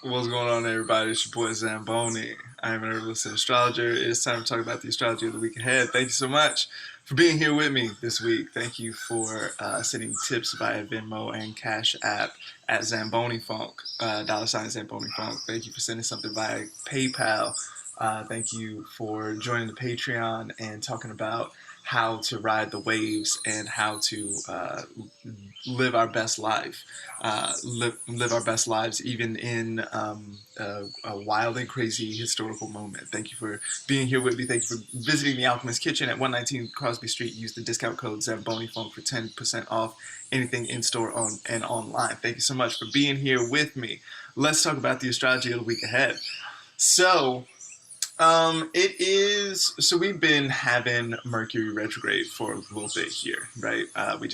What's going on, everybody? It's your boy Zamboni. I am an herbalist and astrologer. It's time to talk about the astrology of the week ahead. Thank you so much for being here with me this week. Thank you for sending tips via Venmo and Cash App at Zamboni Funk, $ Zamboni Funk. Thank you for sending something via PayPal. Thank you for joining the Patreon and talking about how to ride the waves and how to live our best life, live our best lives even in a wild and crazy historical moment. Thank you for being here with me. Thank you for visiting the Alchemist Kitchen at 119 Crosby Street. Use the discount code ZamboniFunk for 10% off anything in store and online. Thank you so much for being here with me. Let's talk about the astrology of the week ahead. So, so we've been having Mercury retrograde for a little bit here, right? We've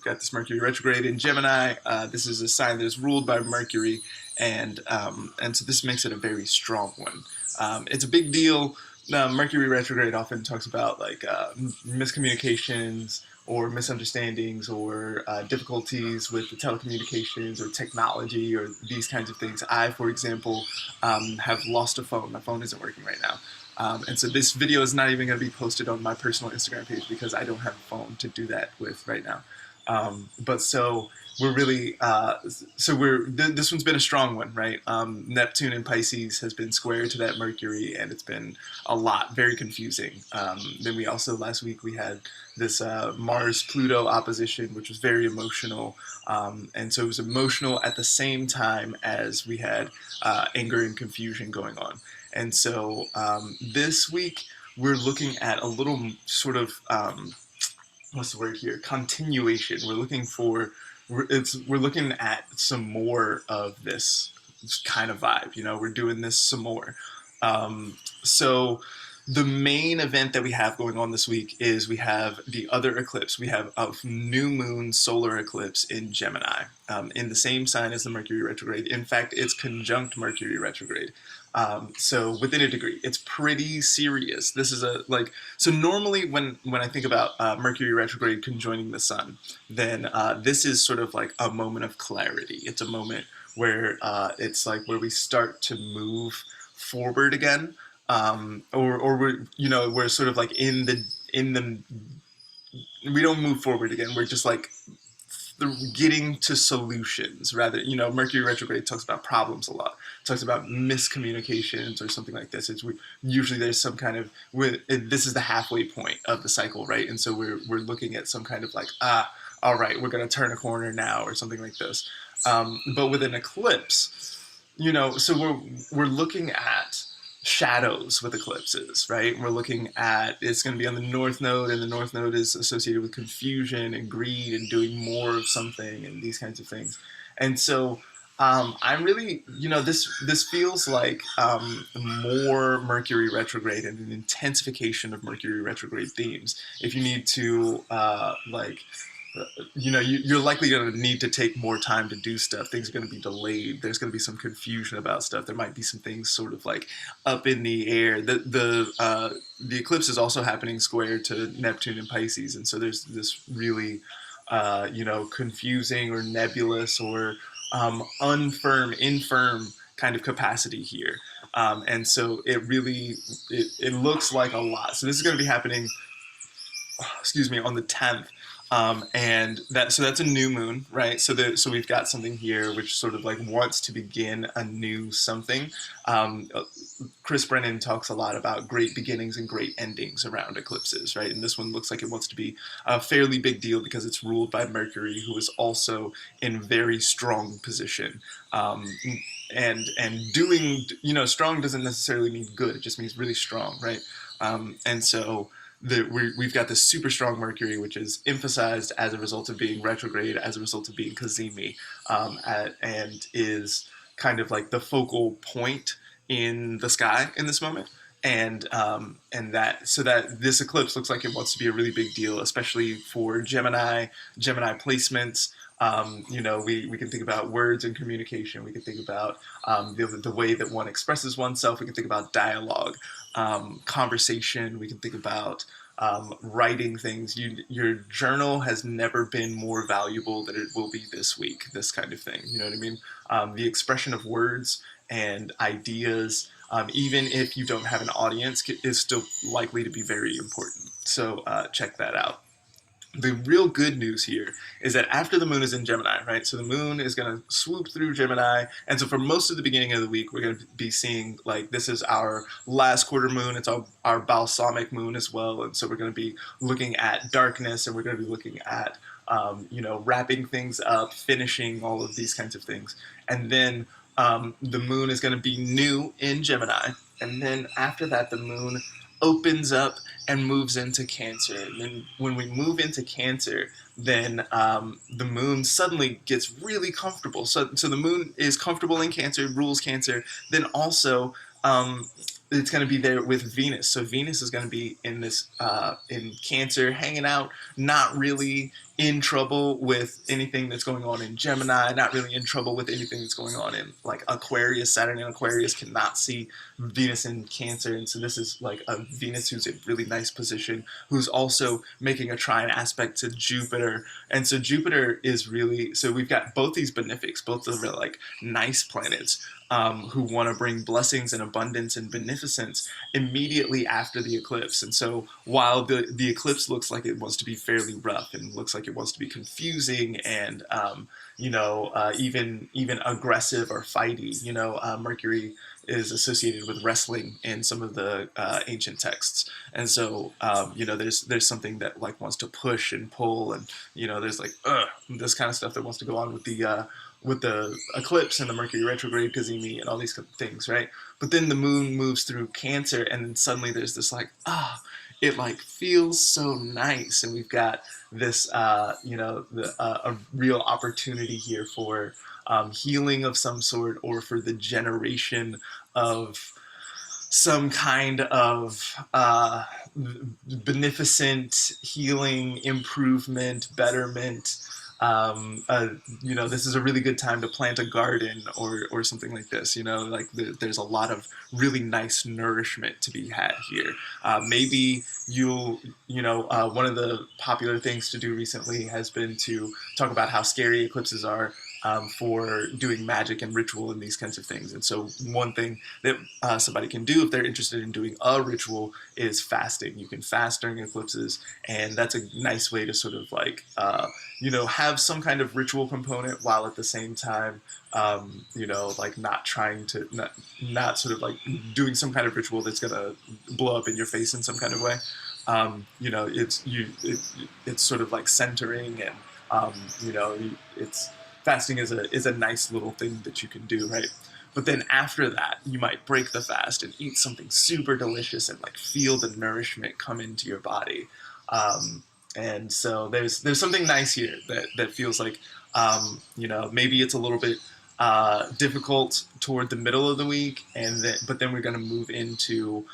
got this Mercury retrograde in Gemini. This is a sign that is ruled by Mercury, and so this makes it a very strong one. It's a big deal. Mercury retrograde often talks about miscommunications or misunderstandings or difficulties with the telecommunications or technology or these kinds of things. I, for example, have lost a phone. My phone isn't working right now. And so this video is not even going to be posted on my personal Instagram page because I don't have a phone to do that with right now. But so we're really, this one's been a strong one, right? Neptune in Pisces has been square to that Mercury, and it's been a lot, very confusing. Then we also, last week, we had this Mars-Pluto opposition, which was very emotional. And so it was emotional at the same time as we had anger and confusion going on. And so this week, we're looking at a little sort of, what's the word here? Continuation. We're looking at some more of this kind of vibe. You know, we're doing this some more. So the main event that we have going on this week is we have the other eclipse. We have a new moon solar eclipse in Gemini, in the same sign as the Mercury retrograde. In fact, it's conjunct Mercury retrograde. So within a degree, it's pretty serious. This is so normally when I think about Mercury retrograde conjoining the sun, then this is sort of like a moment of clarity. It's a moment where it's like where we start to move forward again, or we're sort of like in the we don't move forward again. We're just like getting to solutions rather. Mercury retrograde talks about problems a lot. It talks about miscommunications or something like this. Usually there's some kind of, this is the halfway point of the cycle, right? And so we're looking at some kind of all right, we're going to turn a corner now or something like this. But with an eclipse, so we're looking at shadows with eclipses, right? We're looking at, it's going to be on the North Node, and the North Node is associated with confusion and greed and doing more of something and these kinds of things. And so I'm really, this feels like more Mercury retrograde and an intensification of Mercury retrograde themes. If you need to, you're likely going to need to take more time to do stuff. Things are going to be delayed. There's going to be some confusion about stuff. There might be some things sort of like up in the air. The eclipse is also happening square to Neptune and Pisces, and so there's this really, confusing or nebulous or infirm kind of capacity here. And so it looks like a lot. So this is going to be happening, on the 10th. And that's a new moon, right? So we've got something here which sort of like wants to begin a new something. Chris Brennan talks a lot about great beginnings and great endings around eclipses, right? And this one looks like it wants to be a fairly big deal because it's ruled by Mercury, who is also in very strong position. And doing, strong doesn't necessarily mean good. It just means really strong, right? And so we've got this super strong Mercury, which is emphasized as a result of being retrograde, as a result of being Cazimi, and is kind of like the focal point in the sky in this moment. And that this eclipse looks like it wants to be a really big deal, especially for Gemini placements. We can think about words and communication. We can think about the way that one expresses oneself. We can think about dialogue, conversation. We can think about writing things. Your journal has never been more valuable than it will be this week, this kind of thing. You know what I mean? The expression of words and ideas, even if you don't have an audience, is still likely to be very important. So check that out. The real good news here is that after the moon is in Gemini, right? So the moon is going to swoop through Gemini. And so for most of the beginning of the week, we're going to be seeing like this is our last quarter moon. It's our balsamic moon as well. And so we're going to be looking at darkness, and we're going to be looking at, wrapping things up, finishing all of these kinds of things. And then the moon is going to be new in Gemini. And then after that, the moon opens up and moves into Cancer. And then when we move into Cancer, then the moon suddenly gets really comfortable. So the moon is comfortable in Cancer, rules Cancer. Then also it's going to be there with Venus. So Venus is going to be in this in Cancer, hanging out, not really in trouble with anything that's going on in Gemini, not really in trouble with anything that's going on in like Aquarius. Saturn in Aquarius cannot see Venus in Cancer, and so this is like a Venus who's in really nice position, who's also making a trine aspect to Jupiter. And so Jupiter is really, so we've got both these benefics, both of the like nice planets, who want to bring blessings and abundance and beneficence immediately after the eclipse. And so while the eclipse looks like it wants to be fairly rough and looks like it wants to be confusing and even aggressive or fighty, Mercury is associated with wrestling in some of the ancient texts. And so there's something that like wants to push and pull, and there's like this kind of stuff that wants to go on with the eclipse and the Mercury Retrograde Kazemi and all these things, right? But then the moon moves through Cancer, and then suddenly there's this like, it like feels so nice, and we've got this, a real opportunity here for healing of some sort, or for the generation of some kind of beneficent healing, improvement, betterment. This is a really good time to plant a garden or something like this. There's a lot of really nice nourishment to be had here. Maybe one of the popular things to do recently has been to talk about how scary eclipses are. For doing magic and ritual and these kinds of things. And so one thing that somebody can do if they're interested in doing a ritual is fasting. You can fast during eclipses, and that's a nice way to sort of like, have some kind of ritual component while at the same time, like not trying to, not sort of like doing some kind of ritual that's going to blow up in your face in some kind of way. It's sort of like centering, and, it's, fasting is a nice little thing that you can do, right? But then after that, you might break the fast and eat something super delicious and like feel the nourishment come into your body. And so there's something nice here that feels like, maybe it's a little bit difficult toward the middle of the week, but then we're going to move into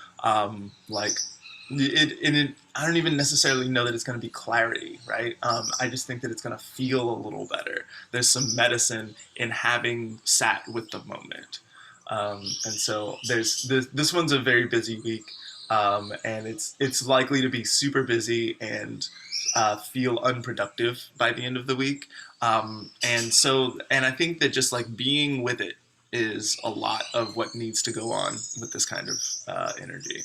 I don't even necessarily know that it's going to be clarity, right? I just think that it's going to feel a little better. There's some medicine in having sat with the moment. And so this one's a very busy week, and it's likely to be super busy and feel unproductive by the end of the week. And I think that just like being with it is a lot of what needs to go on with this kind of energy.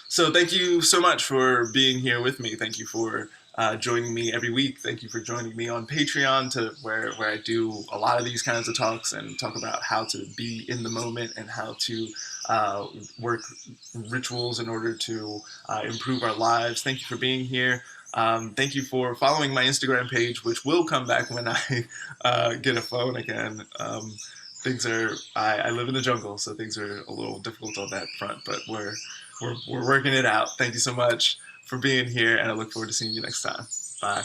So thank you so much for being here with me. Thank you for joining me every week. Thank you for joining me on Patreon, where I do a lot of these kinds of talks and talk about how to be in the moment and how to work rituals in order to improve our lives. Thank you for being here. Thank you for following my Instagram page, which will come back when I get a phone again. I live in the jungle, so things are a little difficult on that front, but we're working it out. Thank you so much for being here, and I look forward to seeing you next time. Bye.